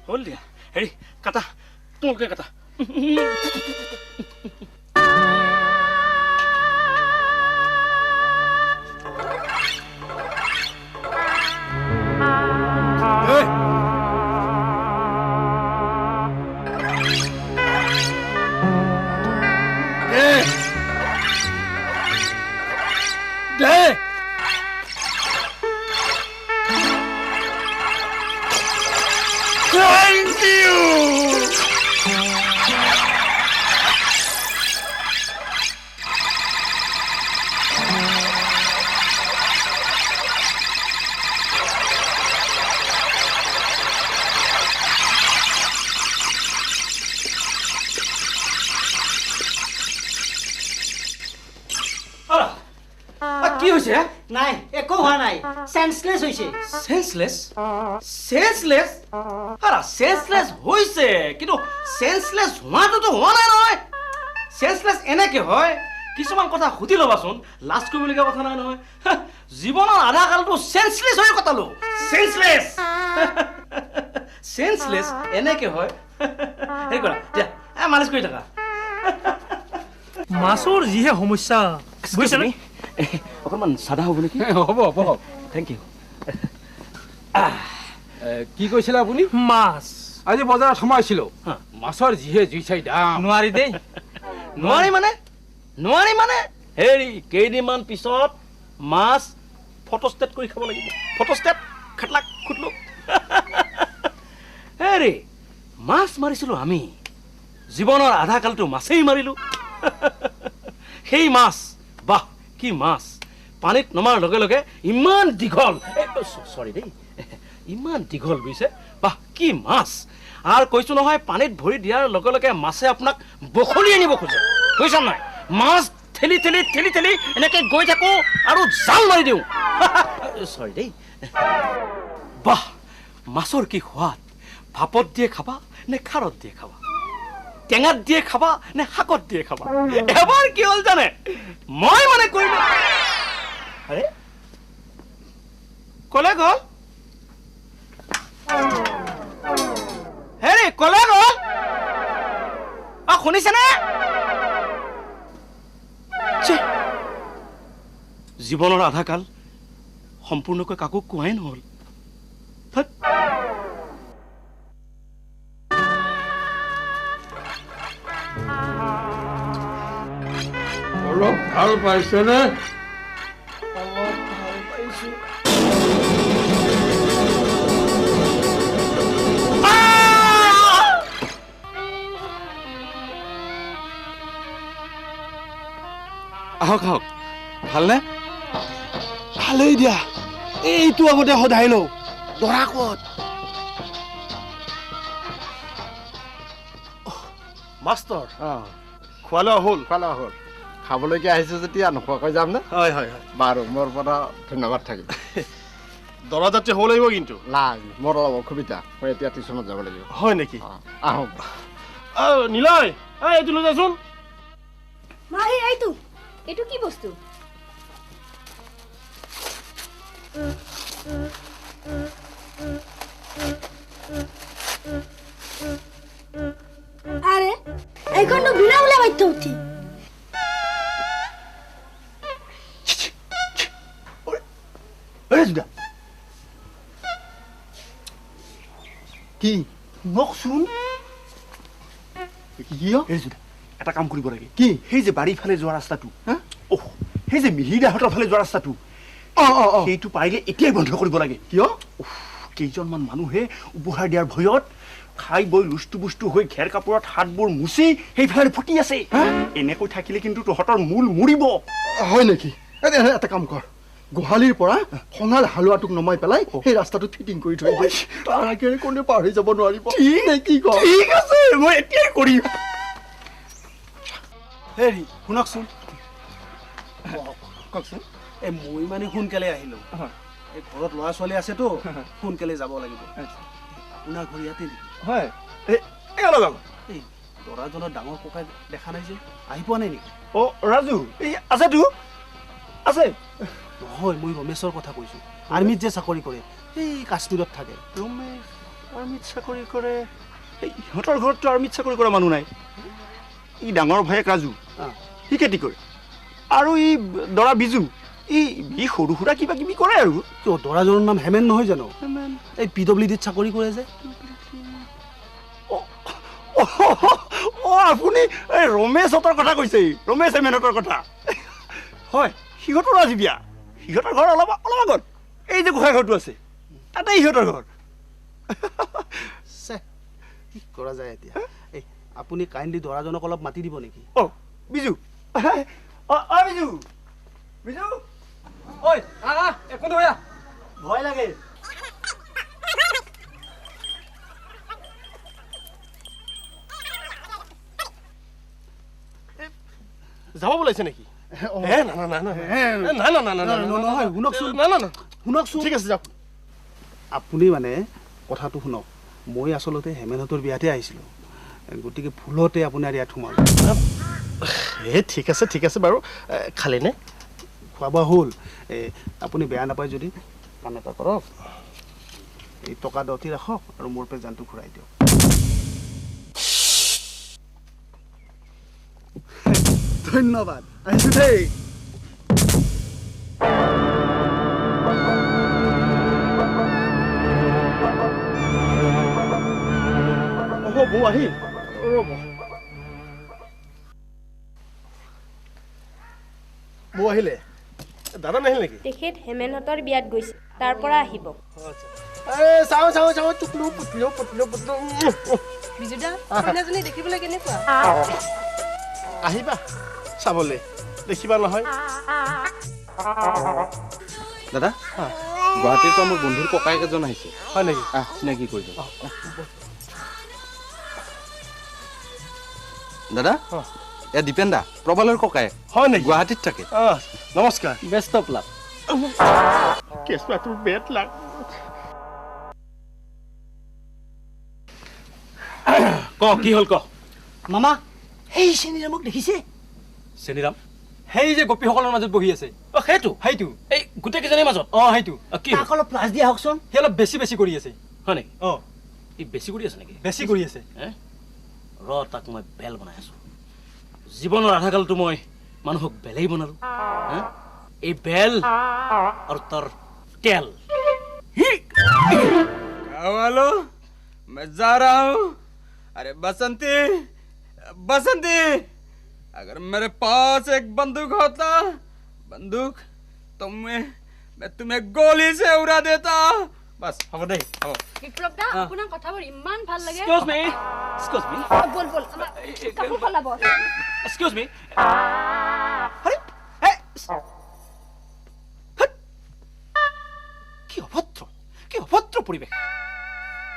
হ'ল দিয়া। হেৰি কাটা, তোমালোকে কাটা। Thank you! কি হৈছে? নাই, একো হোৱা নাই, সেন্সলেছ হৈছে। সেন্সলেছ? সেন্সলেছ? আৰা সেন্সলেছ হৈছে, কিন্তু সেন্সলেছ হোৱাটোতো হোৱা নাই নহয়। সেন্সলেছ এনেকে হয়, কিছুমান কথা সুধি ল'বাচোন, লাজ কৰিবলগীয়া কথা নাই নহয়। জীৱনৰ আধা কালটো সেন্সলেছ হৈ কটালো। সেন্সলেছ সেন্সলেছ এনেকে হয়। হেৰি কৰা, দিয়া মালিচ কৰি থাকা। মাছৰ যিহে সমস্যা, বুজিছানে? অকণমান চাদা হ'ব নেকি? হ'ব হ'ব, থেংক ইউ। কি কৈছিলে আপুনি? মাছ আজি বজাৰত সোমাইছিলো, মাছৰ যিহে জুই চাই দাম। নোৱাৰি দেই, নোৱাৰি মানে হেৰি কেইদিনমান পিছত মাছ ফটোষ্টেট কৰি খাব লাগিব। ফটোষ্টেট খাটলাক খুটলো। হেৰি মাছ মাৰিছিলোঁ আমি, জীৱনৰ আধা কালটো মাছেই মাৰিলোঁ। সেই মাছ, বাহ কি মাছ! পানীত নমাৰ লগে লগে ইমান দীঘল, চৰি দেই, ইমান দীঘল বুজিছে, বাহ কি মাছ! আৰু কৈছো নহয়, পানীত ভৰি দিয়াৰ লগে লগে মাছে আপোনাক বখলি আনিব খোজে, বুজিছা নাই? মাছ ঠেলি ঠেলি ঠেলি ঠেলি এনেকে গৈ থাকো আৰু জাল মাৰি দিওঁ। চৰি দেই, বাহ মাছৰ কি সোৱাদ! ভাপত দিয়ে খাবা নে খাৰত দিয়ে খাবা, টেঙাত দিয়ে খাবা নে শাকত দিয়ে খাবা? এবাৰ কি হ'ল জানে, মই মানে কৰিলো, আৰে কলে গ'ল, হেৰি কলে গ'ল, শুনিছেনে? জীৱনৰ আধা কাল সম্পূৰ্ণকৈ কাকো কোৱাই নহ'ল। অলপ ভাল পাইছেনে? অলপ ভাল পাইছো। আহক আহক, ভালনে? ভালেই দিয়া, এইটো আগতে সদায় লওঁ। দৰা ক'ত? মাষ্টৰ, খোৱা লোৱা হ'ল? খোৱা লোৱা হ'ল। খাবলৈকে আহিছোঁ যেতিয়া নোখোৱাকৈ যাম নে? হয় হয় হয়। বাৰু মোৰ পৰা ধন্যবাদ থাকিল। দৰা যাত্ৰী হ'ব লাগিব কিন্তু। নাই, মোৰ অলপ অসুবিধা, মই এতিয়া টিউশ্যনত যাব লাগিব। হয় নেকি? আহোঁ। নিলয়, এইটো লৈ যাচোন। মাহী এইটো, এইটো কি বস্তু? আরে এইখনটো বিনা ওলা বাইতে উঠি কি নকচোন এটা কাম কৰিব লাগে। কি? সেই যে বাৰীৰ ফালে যোৱা ৰাস্তাটো, সেই যে মিহিৰদাহঁতৰ ফালে যোৱা ৰাস্তাটো, সেইটো পাৰিলে এতিয়াই বন্ধ কৰিব লাগে। কিয়? কেইজনমান মানুহে উপহাৰ দিয়াৰ ভয়ত খাই বৈ লুষ্টু বুষ্টু হৈ ঘেৰ কাপোৰত হাতবোৰ মুচি সেইফালে ফুটি আছে। এনেকৈ থাকিলে কিন্তু তহঁতৰ মূল মৰিব। হয় নেকি? এটা কাম কৰ, গোহালিৰ পৰা খঙাল হালোৱাটোক নমাই পেলাই সেই ৰাস্তাটো ফিটিং কৰি থৈ দে। তাৰ আগেৰে কোনে পাৰ হৈ যাব নোৱাৰিব। ঠিক আছে, মই এতিয়াই কৰিম। হেৰি শুনকচোন, কওকচোন। এই মই মানে সোনকালে আহিলোঁ, এই ঘৰত ল'ৰা ছোৱালী আছেতো, সোনকালে যাব লাগিব। আপোনাৰ ঘৰ ইয়াতে নেকি? হয়, অলপ আগত। এই ল'ৰাজনৰ ডাঙৰ ককাই দেখা নাই যে, আহি পোৱা নাই নেকি? ৰাজু, এই আছেতো, আছে। নহয়, মই ৰমেশৰ কথা কৈছোঁ, আৰ্মিত যে চাকৰি কৰে, এই কাশ্মীৰত থাকে। ৰমেশ আৰ্মিত চাকৰি কৰে? ইহঁতৰ ঘৰততো আৰ্মিত চাকৰি কৰা মানুহ নাই। ই ডাঙৰ ভায়েক ৰাজু, সি খেতি কৰে। আৰু ই দৰা বিজু, ই সৰু সুৰা কিবা কিবি কৰে আৰু। কিয়, দৰাজনৰ নাম হেমেন নহয় জানো? এই PWDত চাকৰি কৰে যে। আপুনি এই ৰমেশহঁতৰ কথা কৈছে, ৰমেশ হেমেনহঁতৰ কথা। হয়, সিহঁতৰো আজি বিয়া। সিহঁতৰ ঘৰ অলপ আগত, এই যে গোসাঁই ঘৰটো আছে, তাতে সিহঁতৰ ঘৰ। কি কৰা যায় এতিয়া? এই আপুনি কাইণ্ডলি দৰাজনক অলপ মাতি দিব নেকি? বিজু, বিজু, বিজু, ঐ একো নহয়, ভয় লাগে। যাব ওলাইছে নেকি? শুনকচোন, ঠিক আছে যাওক। আপুনি মানে কথাটো শুনক, মই আচলতে হেমেনহঁতৰ বিয়াতে আহিছিলোঁ, গতিকে ভুলতে আপোনাৰ ইয়াত সোমালোঁ। ঠিক আছে ঠিক আছে বাৰু। খালেনে? খোৱা বোৱা হ'ল। আপুনি বেয়া নাপায় যদি কাম এটা কৰক, এই টকা 10টি ৰাখক আৰু মোৰ প্ৰেজেণ্টটো ঘূৰাই দিয়ক। ধন্যবাদ, আহিছোঁ দেই। বৌ আহিল ৰ'ব বৌ আহিলে দাদা নাহিল নেকি তেখেত হেমেনহঁতৰ বিয়াত গৈছে তাৰ পৰা আহিব চাওঁ চুকলো পুতলো বিজুদা কইনাজনী দেখিবলৈ কেনেকুৱা আহিবা চাবলৈ দেখিবা নহয় দাদা গুৱাহাটীৰ পৰা মোৰ বন্ধুৰ ককায়েক এজন আহিছে হয় নেকি চিনাকি কৰি দিয়ক দাদা এয়া দীপেন দা প্ৰবালৰ ককায়েক হয় নেকি গুৱাহাটীত থাকে নমস্কাৰ বেষ্ট অফ লাক কেঁচুৱাটোৰ বেট লাগ ক কি হ'ল ক মামা সেই চেনিৰামক দেখিছে চেনিৰাম সেই যে গোপীসকলৰ মাজত বহি আছে সেইটো এই গোটেইকেইজনীৰ মাজত সেইটো কি তাক অলপ প্লাছ দিয়া হওকচোন সি অলপ বেছি কৰি আছে হয় নেকি অ ই বেছি কৰি আছে নেকি বেছি কৰি আছে ৰ তাক মই বেল বনাই আছো জীৱনৰ আধাকালটো মই মানুহক বেলেই বনালো এই বেল আৰু তাৰ তেল हेलो मैं जा रहा हूँ अरे बसंती बसंती अगर मेरे पास एक बंदूक होता तो मैं तुम्हें गोली से उड़ा देता बस अब दे বিপ্লৱ দা আপোনাৰ কথাবোৰ ইমান ভাল লাগে Excuse me বল কাপোৰ সলাব Excuse me কি অভদ্ৰ পৰিৱেশ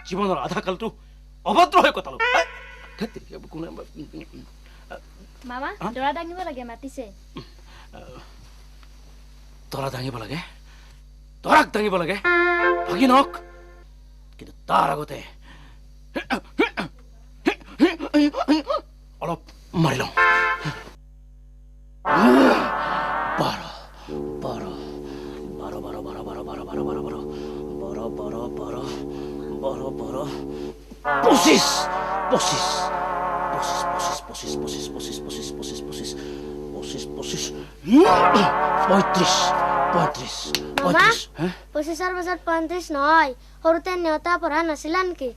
জীৱনৰ আধাকালটো অভদ্ৰ হৈ কটালো মামা দৰা দাঙিব লাগে মাতিছে দৰা দাঙিব লাগে দৰাক দাঙিব লাগে ভাগিনক কিন্তু তাৰ আগতে অলপ মাৰি লওঁ পঁচিছ পঁচিছৰ বছৰত 35 নহয় সৰুতে নেওতা পঢ়া নাছিলা নেকি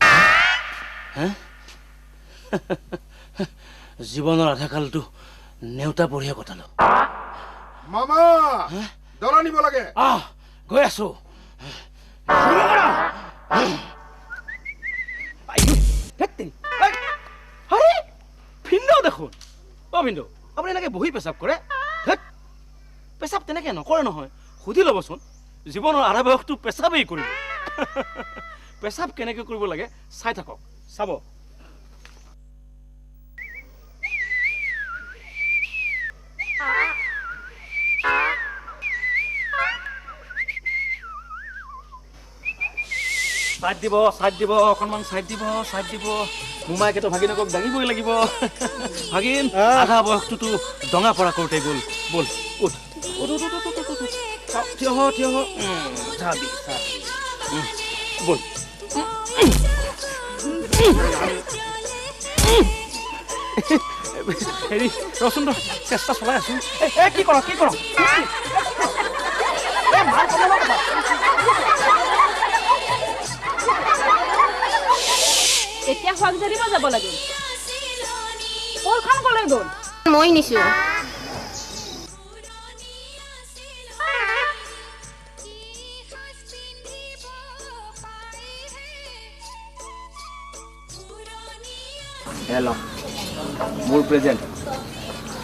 জীৱনৰ আধাকালটো নেওতা পঢ়িয়ে কটালো মামা দৰা নিব লাগে গৈ আছো ভিন্দু দেখোন ভিন্দু আপুনি এনেকে বহি পেচাব কৰে পেচাব তেনেকে নকৰে নহয় সুধি ল'বচোন জীৱনৰ আধা বয়সটো পেচাবেই কৰিব পেচাব কেনেকে কৰিব লাগে চাই থাকক চাব চাইড দিব অকণমান চাইড দিব মোমাইকেতো ভাগিনকক দাঙিবই লাগিব ভাগিন আধা বয়সটোতো ডঙা পৰা কৰোঁতে গ'ল ব'ল উঠ থিয় ব'ল হেৰি ৰচোন চেষ্টা চলাই আছো কি কৰ এতিয়া হোৱাক জাৰিব যাব লাগে কোৰখন কলৈ গ'ল মই নিছো হেল্ল' মোৰ প্ৰেজেণ্ট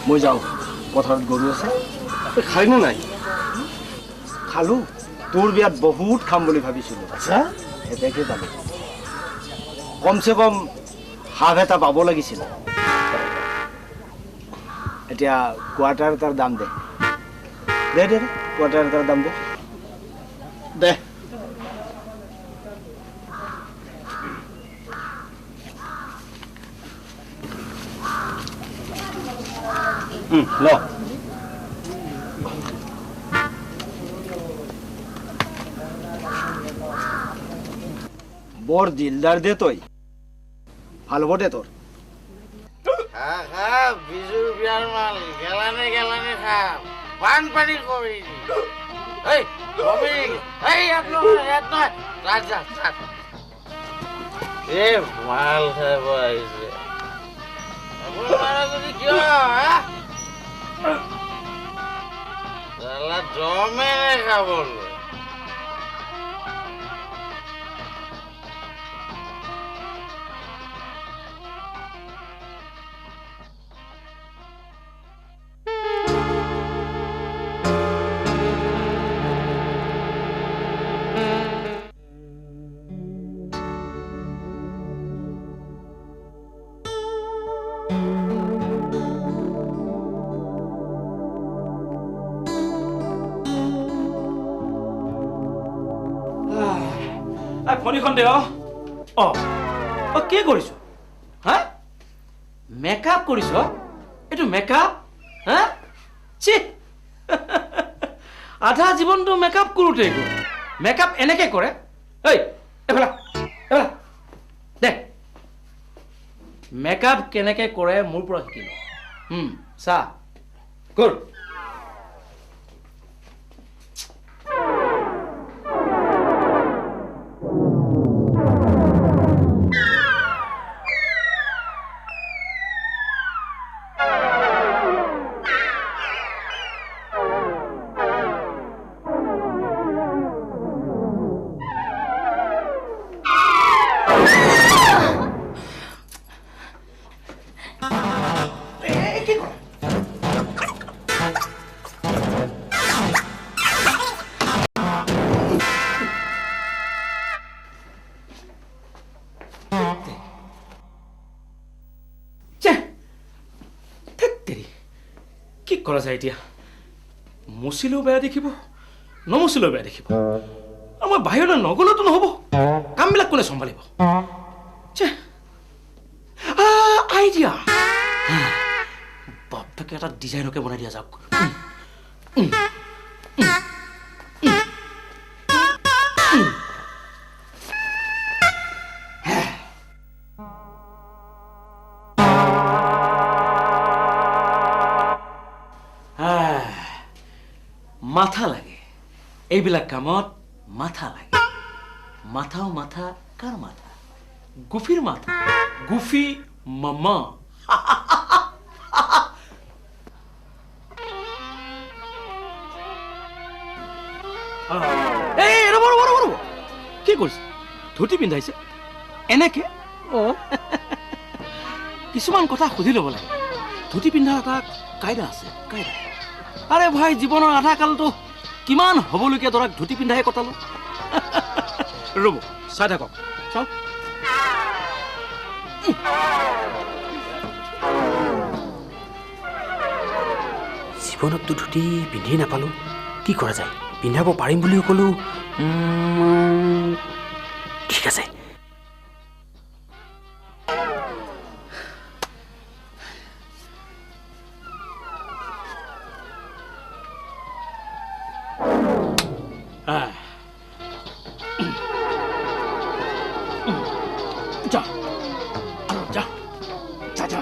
মই যাওঁ পথাৰত গৰু আছে খাইনো নাই খালোঁ তোৰ বিয়াত বহুত খাম বুলি ভাবিছিলোঁ আচ্ছা এতেকে পালোঁ কমচে কম হাফ এটা পাব লাগিছিল এতিয়া কোৱাৰ্টাৰ এটাৰ দাম দে কোৱাৰ্টাৰ এটাৰ দাম দে ল বৰ দিলদাৰ দে তই ভাল হ'ব দে তোৰ বিজুৰ বিয়াৰ মাল গেলানে খাম বানপানী কৰি এই মাল খাব আহিছে আপোনালোকে যদি কিয় জমে খাবলৈ ফোনখন দে কি কৰিছ হা মেকআপ কৰিছ এইটো মেকআপ হা চি আধা জীৱনটো মেকআপ কৰোঁতে গ'ল মেকআপ এনেকে কৰে ঐ এফালে দে মেকআপ কেনেকে কৰে মোৰ পৰা শিকি ল চা কৰ কি কৰা যায় এতিয়া মুচিলেও বেয়া দেখিব নমুচিলেও বেয়া দেখিব আৰু মই বাহিৰলৈ নগ'লেতো নহ'ব কামবিলাক কোনে চম্ভালিব আইডিয়া বাপেকে এটা ডিজাইনকে বনাই দিয়া যাওক মাথা লাগে এইবিলাক কামত মাথা লাগে মাথাও মাথা কাৰ মাথা গুফিৰ মাথা গুফি মামা কি কৰিছে ধুতি পিন্ধাইছে এনেকে কিছুমান কথা সুধি ল'ব লাগে ধুতি পিন্ধাৰ এটা কাইদা আছে কাইদা আৰে ভাই জীবনেৰ আধা কালটো কিমান হবলগীয়া ধৰক ধুতি পিন্ধাই কটালো ৰ'ব চাই থাকক চাওক জীৱনততো ধুতি পিন্ধি নাপালোঁ কি কৰা যায় পিন্ধাব পাৰিম বুলিও ক'লোঁ ঠিক আছে যা যা যা যা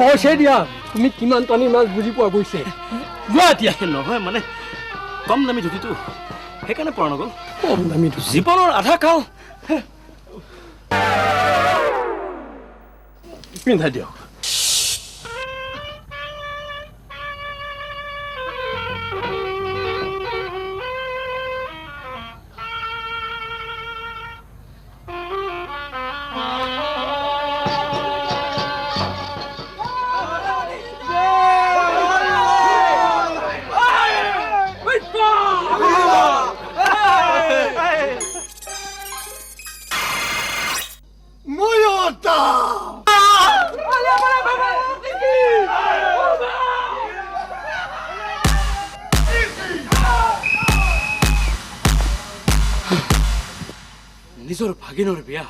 হৈছে দিয়া তুমি কিমান টানি মাছ বুজি পোৱা গৈছে যোৱা এতিয়া নহয় মানে কম দামী ধুতিটো সেইকাৰণে পৰা নগ'ল কম দামী জীৱনৰ আধা কাল পিন্ধাই দিয়ক নিজৰ ভাগিনৰ বিয়া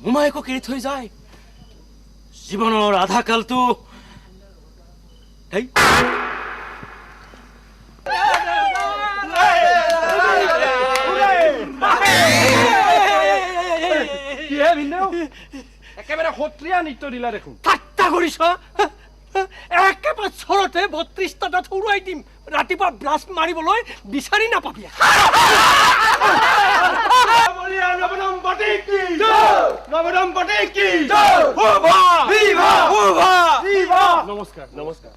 মোমায়েকক এৰি থৈ যায় জীৱনৰ আধা কালটো এই একেবাৰে সত্ৰীয়া নৃত্য দিলা দেখোন। ঠাট্টা কৰিছ একেবাৰে চৰতে 32টা দাঁত উৰুৱাই দিম ৰাতিপুৱা ব্ৰাছ মাৰিবলৈ বিচাৰি নাপাবি নমস্কাৰ নমস্কাৰ।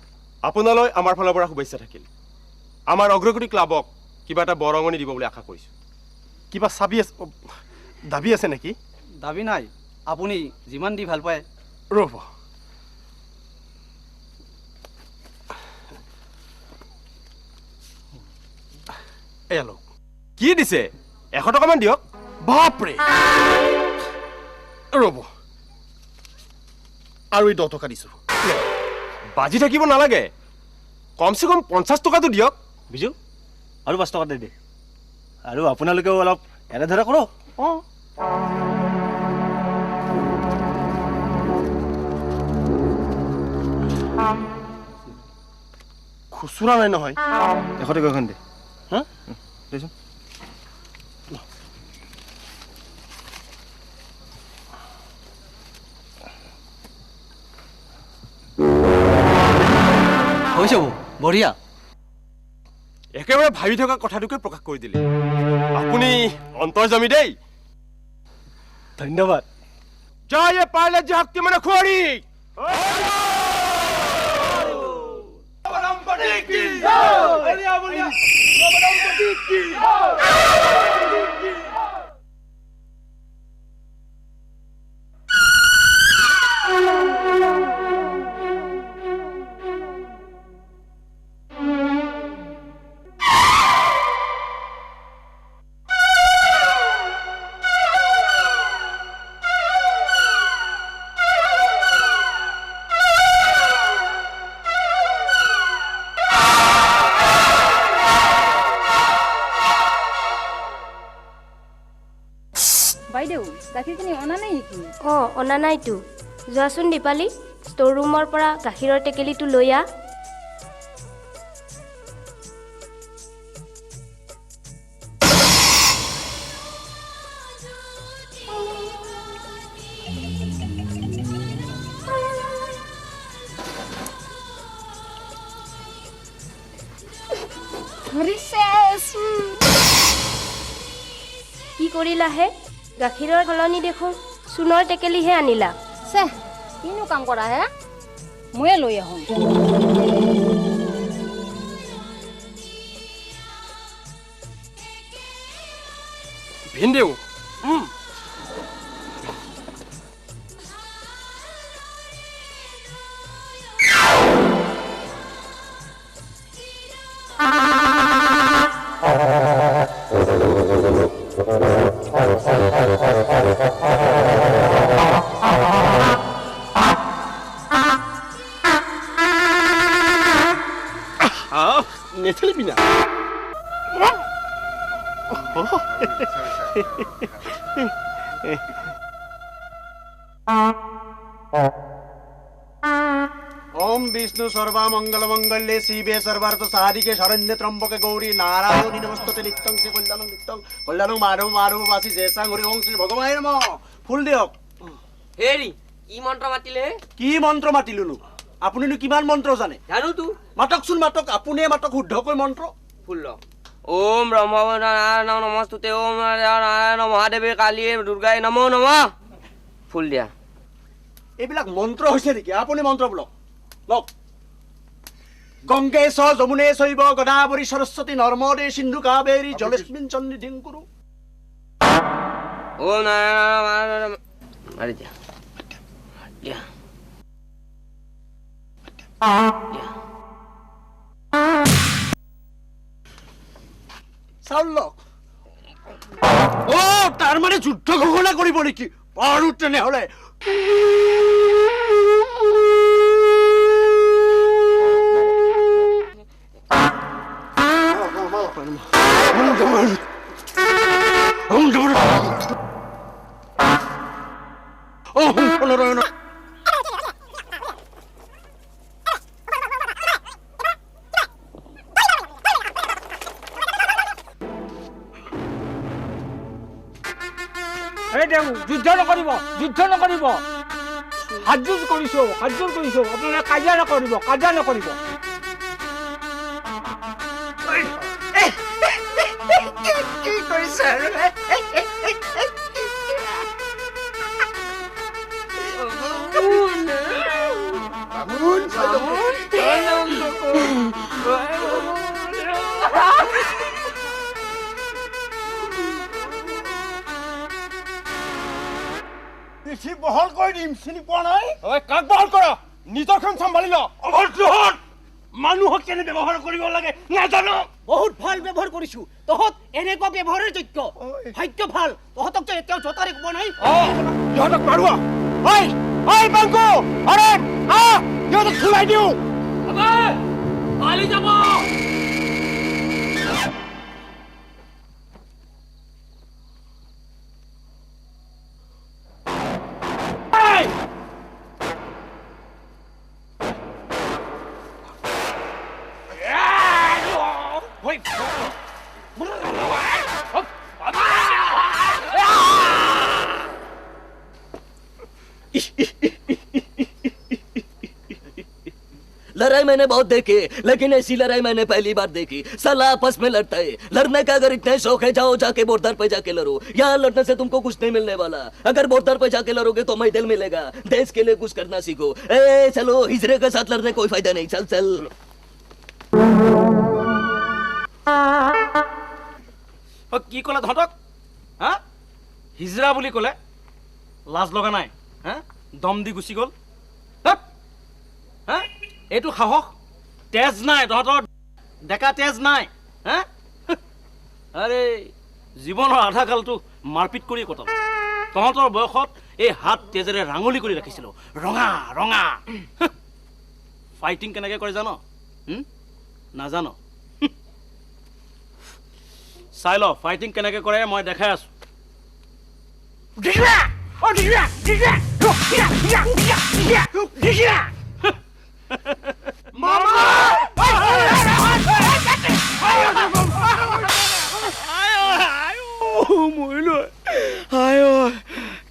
আপোনালৈ আমাৰ ফালৰ পৰা শুভেচ্ছা থাকিল। আমাৰ অগ্ৰগতি ক্লাবক কিবা এটা বৰঙণি দিব বুলি আশা কৰিছোঁ। কিবা দাবী আছে নেকি? দাবী নাই, আপুনি যিমান দি ভাল পায়। ৰ'ব, এয়া লওক। কি দিছে? 100 টকামান দিয়ক। বাপৰে, ৰ'ব আৰু এই 10 টকা দিছোঁ। বাজি থাকিব নালাগে, কমচে কম 50 টকাটো দিয়ক। বিজু আৰু 5 টকা দে আৰু আপোনালোকেও অলপ এনেদৰে কৰক। খুচুৰা নাই নহয়। 100 টকা এখন দে। হা দেচোন। হৈ যাব, বঢ়িয়া। একেবাৰে ভাবি থকা কথাটোকে প্ৰকাশ কৰি দিলে। আপুনি অন্তৰ্যামী দেই। ধন্যবাদ। জয় পালে যে শক্তি মানে খুৱাৰি। বাইদেউ গাখীৰখিনি অনা নাই নেকি? অঁ, অনা নাইতো। যোৱাচোন দীপালী, ষ্ট'ৰ ৰুমৰ পৰা গাখীৰৰ টেকেলিটো লৈ আহ। কি কৰিলাহে? গাখীৰৰ সলনি দেখোন সোণৰ টেকেলিহে আনিলা। চে কিনো কাম কৰা হে, ময়ে লৈ আহোঁ। ভিনদেউ, নেথেলিবি না। ओम विष्णु सर्वा मंगल मंगल्ये शिवे सर्वार्थ साधिके शरण्ये त्र्यंबके गौरी नारायणी नमस्तुते नित्यं श्री कल्याणं माधव माधव वासी जयसा हरि ओम श्री भगवान नमः। ফুল দিয়ক। হেৰি কি মন্ত্ৰ মাতিলে? কি মন্ত্ৰ মাতিলোনো? আপুনিনো কিমান মন্ত্ৰ জানে? জানো তো। মাতকচোন মাতক, আপুনিয়ে মাতক শুদ্ধকৈ মন্ত্ৰ। ফুল ওম ব্ৰহ্মনাৰায়ণ নমস্তুতে ওম নাৰায়ণ মহাদেৱে কালীয়ে দুৰ্গাই নমো নমঃ। ফুল দিয়া। এইবিলাক মন্ত্ৰ হৈছে নেকি? আপুনি মন্ত্ৰ বোলক। লওক। গংগে চ যমুনে চৈব গদাবৰী সৰস্বতী নৰ্মদে সিন্ধু কাবেৰী জলেস্মিন সন্নিধিং কুৰু। ওম নাৰায়ণ মাৰি দিয়া। দিয়া। চাউল লওক। অ, তাৰ মানে যুদ্ধ ঘোষণা কৰিব নেকি? পাৰো তেনেহলে। এই দেখো যুদ্ধ নকৰিব হাত জোৰ কৰিছো আপোনালোকে কাজিয়া নকৰিব কি কৰিছে আৰু পিঠি বহল কৰি দিম চিনি পোৱা নাই কাক বহল কৰ নিজৰখন চম্ভালি ল মানুহক কেনে ব্যৱহাৰ কৰিব লাগে নাজানো বহুত ভাল ব্যৱহাৰ কৰিছো তহঁত এনেকুৱা ব্যৱহাৰৰ যোগ্য ভাগ্য ভাল তহঁতক যে এতিয়াও জতাৰে ক'ব নাই ইহঁতক মাৰোৱা ঐ বাংকু আৰে ইহঁতক খোলাই দিওঁ পালি যাব लड़ाई मैंने बहुत देखी लेकिन ऐसी लड़ाई मैंने पहली बार देखी साला आपस में लड़ता है लड़ने का अगर इतने शौक है जाओ जाके बॉर्डर पे जाके लड़ो यहाँ लड़ने से तुमको कुछ नहीं मिलने वाला अगर बॉर्डर पे जाके लड़ोगे तो मेडल मिलेगा देश के लिए कुछ करना सीखो ए चलो हिजरे के साथ लड़ने कोई फायदा नहीं चल चल কি ক'লে তহঁতক হা হিজৰা বুলি ক'লে লাজ লগা নাই হা দম দি গুচি গ'ল হা এইটো সাহস তেজ নাই তহঁতৰ ডেকা তেজ নাই হা আৰে জীৱনৰ আধা কালটো মাৰপিট কৰি কটাল তহঁতৰ বয়সত এই হাত তেজেৰে ৰাঙলি কৰি ৰাখিছিলোঁ ৰঙা ফাইটিং কেনেকৈ কৰে জানো নাজানো চাই ল ফাইটিং কেনেকৈ কৰে মই দেখাই আছো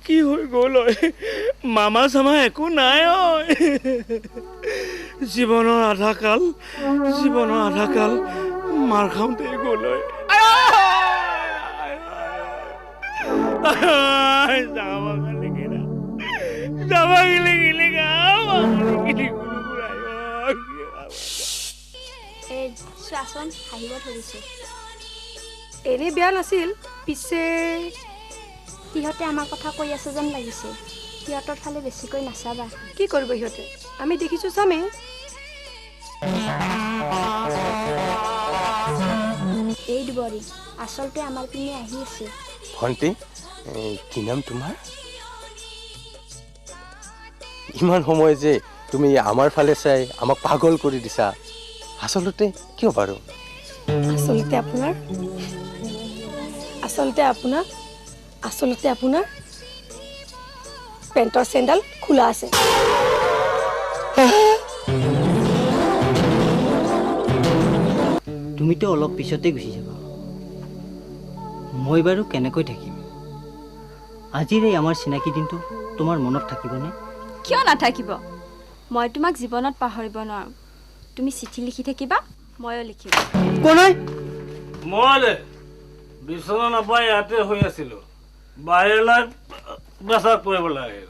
কি হৈ গ'ল মামা চামা একো নাই জীৱনৰ আধা কাল মাৰ খাওঁতে গ'ল চোৱাচোন হাঁহিব ধৰিছে এনে বেয়া নাছিল পিছে সিহঁতে আমাৰ কথা কৈ আছে যেন লাগিছে সিহঁতৰ ফালে বেছিকৈ নাচাবা কি কৰিব সিহঁতে আমি দেখিছো চামে এই দুবৰি আচলতে আমাৰ পিনে আহি আছে ভণ্টি কি নাম তোমাৰ ইমান সময় যে তুমি আমাৰ ফালে চাই আমাক পাগল কৰি দিছা আচলতে কিয় বাৰু আচলতে আপোনাৰ পেণ্টৰ চেণ্ডাল খোলা আছে তুমিতো অলপ পিছতে গুচি যাবা মই বাৰু কেনেকৈ থাকিম আজিৰ এই আমাৰ চিনাকি দিনটো তোমাৰ মনত থাকিবনে কিয় নাথাকিব মই তোমাক জীৱনত পাহৰিব নোৱাৰো তুমি চিঠি লিখি থাকিবা ময়ো লিখিম মই বিচনা নাপাই ইয়াতে হৈ আছিলো বাহিৰলৈ পেচাব কৰিব লাগে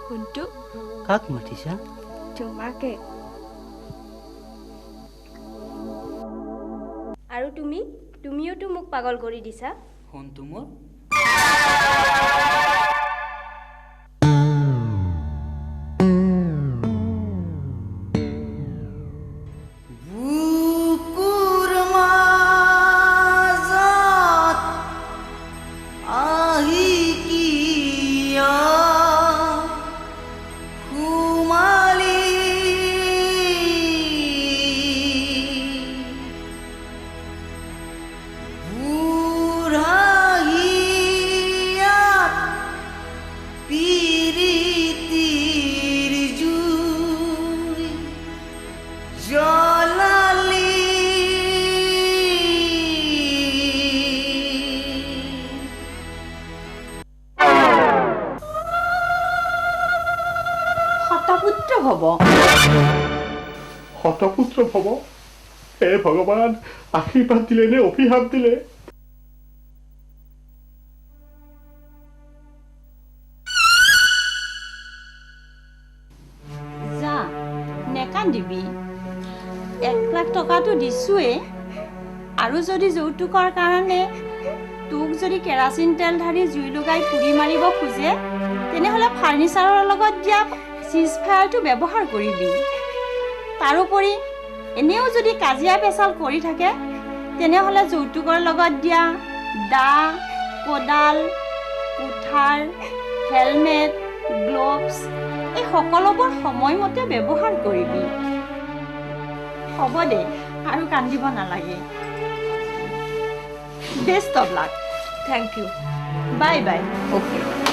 কোনটো কাক মাতিছা তোমাকে আৰু তুমিওতো মোক পাগল কৰি দিছা ফোনটো মোৰ Jolali শতপুত্ৰ ভৱ হে ভগৱান আশীৰ্বাদ দিলে নে অভিশাপ দিলে যা নেকান্দিবি 1 লাখ টকাটো দিছোৱে আৰু যদি যৌতুকৰ কাৰণে তোক যদি কেৰাচিন তেল ঢালি জুই লগাই পুৰি মাৰিব খোজে তেনেহ'লে ফাৰ্নিচাৰৰ লগত দিয়া চিজ ফায়াৰটো ব্যৱহাৰ কৰিবি তাৰোপৰি এনেও যদি কাজিয়া পেচাল কৰি থাকে তেনেহ'লে যৌতুকৰ লগত দিয়া দা কোদাল কুঠাৰ হেলমেট গ্লভছ এই সকলোবোৰ সময়মতে ব্যৱহাৰ কৰিবি হ'ব দে আৰু কান্দিব নালাগে best of luck thank you bye bye okay